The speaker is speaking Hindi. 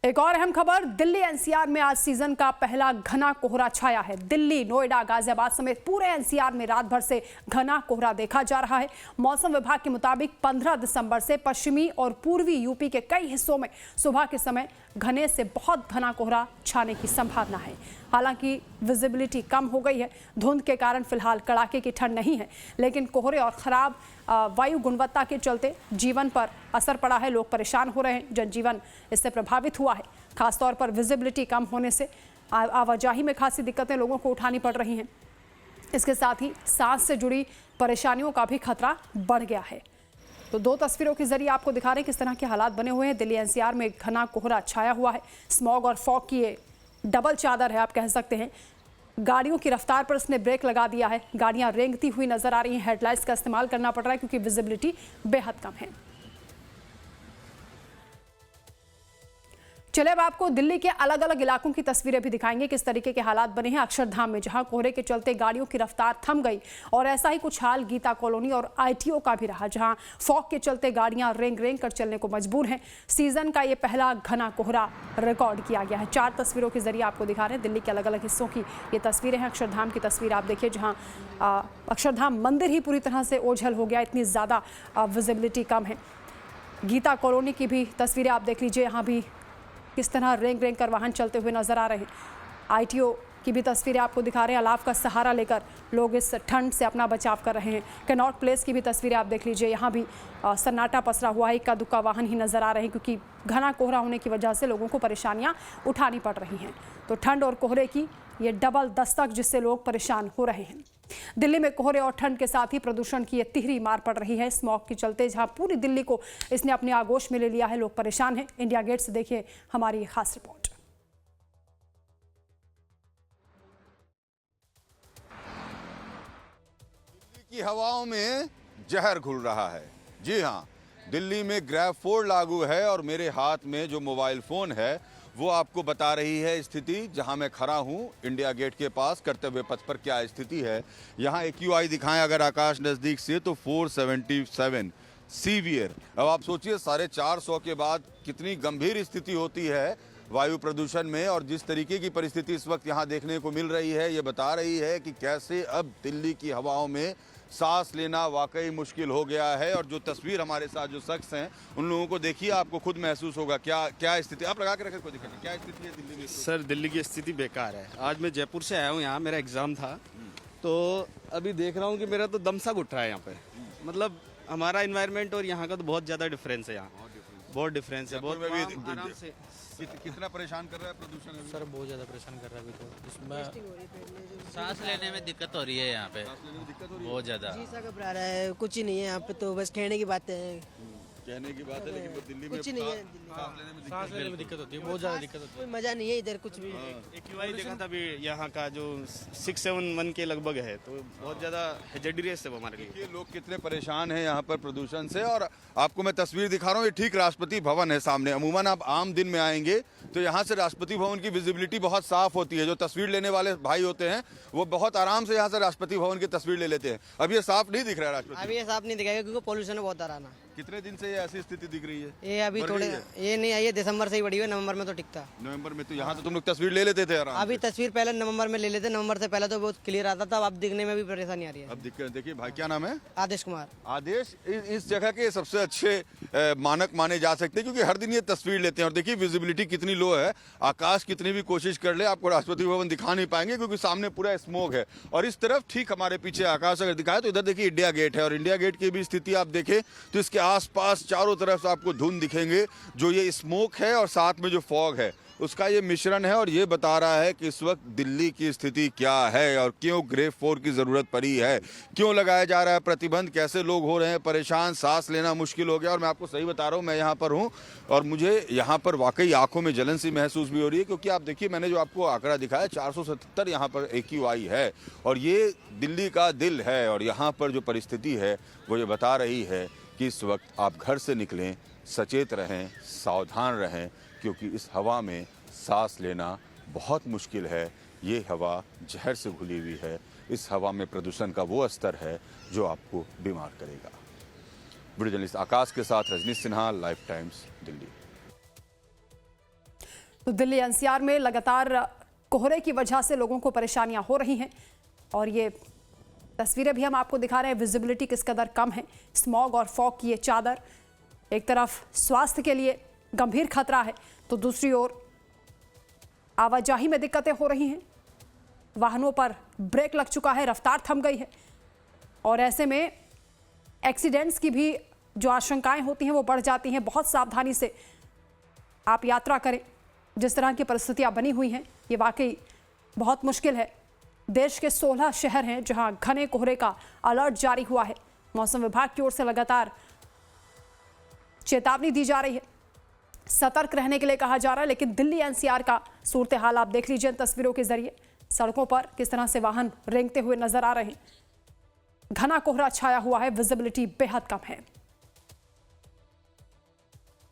एक और अहम खबर, दिल्ली एनसीआर में आज सीजन का पहला घना कोहरा छाया है। दिल्ली, नोएडा, गाजियाबाद समेत पूरे एनसीआर में रात भर से घना कोहरा देखा जा रहा है। मौसम विभाग के मुताबिक 15 दिसंबर से पश्चिमी और पूर्वी यूपी के कई हिस्सों में सुबह के समय घने से बहुत घना कोहरा छाने की संभावना है। हालांकि विजिबिलिटी कम हो गई है। धुंध के कारण फिलहाल कड़ाके की ठंड नहीं है, लेकिन कोहरे और खराब वायु गुणवत्ता के चलते जीवन पर असर पड़ा है। लोग परेशान हो रहे हैं, जनजीवन इससे प्रभावित हुआ है। खासतौर पर विजिबिलिटी कम होने से आवाजाही में खासी दिक्कतें लोगों को उठानी पड़ रही हैं। इसके साथ ही सांस से जुड़ी परेशानियों का भी खतरा बढ़ गया है। तो दो तस्वीरों के जरिए आपको दिखा रहे हैं किस तरह के हालात बने हुए हैं। दिल्ली एनसीआर में घना कोहरा छाया हुआ है। स्मॉग और फॉग की ये डबल चादर है, आप कह सकते हैं। गाड़ियों की रफ्तार पर इसने ब्रेक लगा दिया है। गाड़ियां रेंगती हुई नजर आ रही हैं। हेडलाइट्स का इस्तेमाल करना पड़ रहा है क्योंकि विजिबिलिटी बेहद कम है। चले अब आपको दिल्ली के अलग अलग इलाकों की तस्वीरें भी दिखाएंगे किस तरीके के हालात बने हैं। अक्षरधाम में जहां कोहरे के चलते गाड़ियों की रफ्तार थम गई, और ऐसा ही कुछ हाल गीता कॉलोनी और आईटीओ का भी रहा, जहां फॉग के चलते गाड़ियां रेंग रेंग कर चलने को मजबूर हैं। सीजन का ये पहला घना कोहरा रिकॉर्ड किया गया है। 4 तस्वीरों के जरिए आपको दिखा रहे हैं दिल्ली के अलग अलग हिस्सों की ये तस्वीरें हैं। अक्षरधाम की तस्वीर आप देखिए, जहाँ अक्षरधाम मंदिर ही पूरी तरह से ओझल हो गया, इतनी ज़्यादा विजिबिलिटी कम है। गीता कॉलोनी की भी तस्वीरें आप देख लीजिए, यहाँ भी किस तरह रेंग रेंग कर वाहन चलते हुए नजर आ रहे हैं। आईटीओ की भी तस्वीरें आपको दिखा रहे हैं। अलाव का सहारा लेकर लोग इस ठंड से अपना बचाव कर रहे हैं। कनॉट प्लेस की भी तस्वीरें आप देख लीजिए, यहाँ भी सन्नाटा पसरा हुआ है। इक्का दुक्का वाहन ही नजर आ रहे हैं क्योंकि घना कोहरा होने की वजह से लोगों को परेशानियां उठानी पड़ रही हैं। तो ठंड और कोहरे की ये डबल दस्तक, जिससे लोग परेशान हो रहे हैं। दिल्ली में कोहरे और ठंड के साथ ही प्रदूषण की ये तिहरी मार पड़ रही है। स्मॉग के चलते जहां पूरी दिल्ली को इसने अपने आगोश में ले लिया है, लोग परेशान हैं। इंडिया गेट से देखिए हमारी खास रिपोर्ट। दिल्ली की हवाओं में जहर घुल रहा है। जी हां, दिल्ली में ग्रैब 4 लागू है और मेरे हाथ में जो मोबाइल फोन है वो आपको बता रही है स्थिति जहां मैं खड़ा हूं इंडिया गेट के पास। कर्तव्य पथ पर क्या स्थिति है, यहां AQI दिखाएं अगर आकाश नजदीक से तो 477 सीवियर। अब आप सोचिए 450 के बाद कितनी गंभीर स्थिति होती है वायु प्रदूषण में, और जिस तरीके की परिस्थिति इस वक्त यहाँ देखने को मिल रही है ये बता रही है कि कैसे अब दिल्ली की हवाओं में सांस लेना वाकई मुश्किल हो गया है। और जो तस्वीर हमारे साथ जो शख्स हैं उन लोगों को देखिए, आपको खुद महसूस होगा क्या स्थिति। आप लगा के रखें, कोई दिक्कत नहीं। क्या स्थिति है दिल्ली में? सर दिल्ली की स्थिति बेकार है। आज मैं जयपुर से आया हूँ, यहाँ मेरा एग्ज़ाम था, तो अभी देख रहा हूँ कि मेरा तो दम सा घुट रहा है यहाँ पे। मतलब हमारा इन्वायरमेंट और यहाँ का तो बहुत ज़्यादा डिफरेंस है। यहाँ बहुत डिफरेंस है। बहुत आराम से। कितना परेशान कर रहा है प्रदूषण? सर बहुत ज़्यादा परेशान कर रहा है अभी तो। इसमें सांस लेने में दिक्कत हो रही है यहाँ पे, बहुत ज़्यादा। जी सा घबरा रहा है, कुछ ही नहीं है यहाँ पे, तो बस कहने की बातें हैं। कहने की बात है, लेकिन वो दिल्ली में कुछ नहीं है। सांस लेने में दिक्कत होती है, बहुत ज़्यादा दिक्कत होती कोई मजा नहीं है इधर कुछ भी। AQI देखा था अभी यहाँ का जो 671 के लगभग है, तो बहुत ज़्यादा हेजेडरियस है वो हमारे लिए। ये लोग कितने परेशान हैं यहाँ पर प्रदूषण से। और आपको मैं तस्वीर दिखा रहा हूँ, ये ठीक राष्ट्रपति भवन है सामने। अमूमन आप आम दिन में आएंगे तो यहाँ से राष्ट्रपति भवन की विजिबिलिटी बहुत साफ होती है। जो तस्वीर लेने वाले भाई होते हैं वो बहुत आराम से यहाँ से राष्ट्रपति भवन की तस्वीर ले लेते हैं। अब ये साफ नहीं दिख रहा है राष्ट्रपति। अभी ये साफ नहीं दिखाएगा क्योंकि पोल्यूशन है बहुत आराना। कितने दिन से ये ऐसी स्थिति दिख रही है? ये अभी थोड़े ये नहीं आई है, दिसंबर से ही बढ़ी हुई है। नवंबर में तो टिकता। नवंबर में तो यहाँ तो तुम लोग तस्वीर ले लेते थे आराम अभी तस्वीर पहले नवंबर में ले लेते, नवंबर से पहले तो बहुत क्लियर आता था। अब दिखने में भी परेशानी आ रही है। अब दिक्कत देखिए भाई, क्या नाम है? आदेश कुमार। आदेश इस जगह के सबसे अच्छे मानक माने जा सकते हैं क्योंकि हर दिन ये तस्वीर लेते हैं। और देखिए विजिबिलिटी कितनी लो है। आकाश कितनी भी कोशिश कर ले आपको राष्ट्रपति भवन दिखा नहीं पाएंगे क्योंकि सामने पूरा स्मोक है। और इस तरफ ठीक हमारे पीछे आकाश अगर दिखाए तो इधर देखिए इंडिया गेट है, और इंडिया गेट की भी स्थिति आप देखें तो इसके आसपास चारों तरफ आपको धुंध दिखेंगे। जो ये स्मोक है और साथ में जो फॉग है उसका ये मिश्रण है, और ये बता रहा है कि इस वक्त दिल्ली की स्थिति क्या है और क्यों ग्रेड 4 की ज़रूरत पड़ी है, क्यों लगाया जा रहा है प्रतिबंध, कैसे लोग हो रहे हैं परेशान, सांस लेना मुश्किल हो गया। और मैं आपको सही बता रहा हूँ, मैं यहाँ पर हूँ और मुझे यहाँ पर वाकई आंखों में जलन सी महसूस भी हो रही है क्योंकि आप देखिए मैंने जो आपको आंकड़ा दिखाया 477 यहाँ पर AQI है, और ये दिल्ली का दिल है। और यहाँ पर जो परिस्थिति है वो ये बता रही है कि इस वक्त आप घर से निकलें, सचेत रहें, सावधान रहें, क्योंकि इस हवा में सांस लेना बहुत मुश्किल है। ये हवा जहर से घुली हुई है। इस हवा में प्रदूषण का वो स्तर है जो आपको बीमार करेगा। वीडियो जर्नलिस्ट आकाश के साथ रजनीश सिन्हा, लाइफ टाइम्स, दिल्ली। तो दिल्ली एनसीआर में लगातार कोहरे की वजह से लोगों को परेशानियां हो रही हैं और ये तस्वीरें भी हम आपको दिखा रहे हैं। विजिबिलिटी किस कदर कम है। स्मॉग और फॉग की ये चादर एक तरफ स्वास्थ्य के लिए गंभीर खतरा है तो दूसरी ओर आवाजाही में दिक्कतें हो रही हैं। वाहनों पर ब्रेक लग चुका है, रफ्तार थम गई है और ऐसे में एक्सीडेंट्स की भी जो आशंकाएं होती हैं वो बढ़ जाती हैं। बहुत सावधानी से आप यात्रा करें। जिस तरह की परिस्थितियां बनी हुई हैं ये वाकई बहुत मुश्किल है। देश के 16 शहर हैं जहां घने कोहरे का अलर्ट जारी हुआ है। मौसम विभाग की ओर से लगातार चेतावनी दी जा रही है, सतर्क रहने के लिए कहा जा रहा है। लेकिन दिल्ली एनसीआर का सूरत हाल आप देख लीजिए तस्वीरों के जरिए। सड़कों पर किस तरह से वाहन रेंगते हुए नजर आ रहे हैं। घना कोहरा छाया हुआ है, विजिबिलिटी बेहद कम है।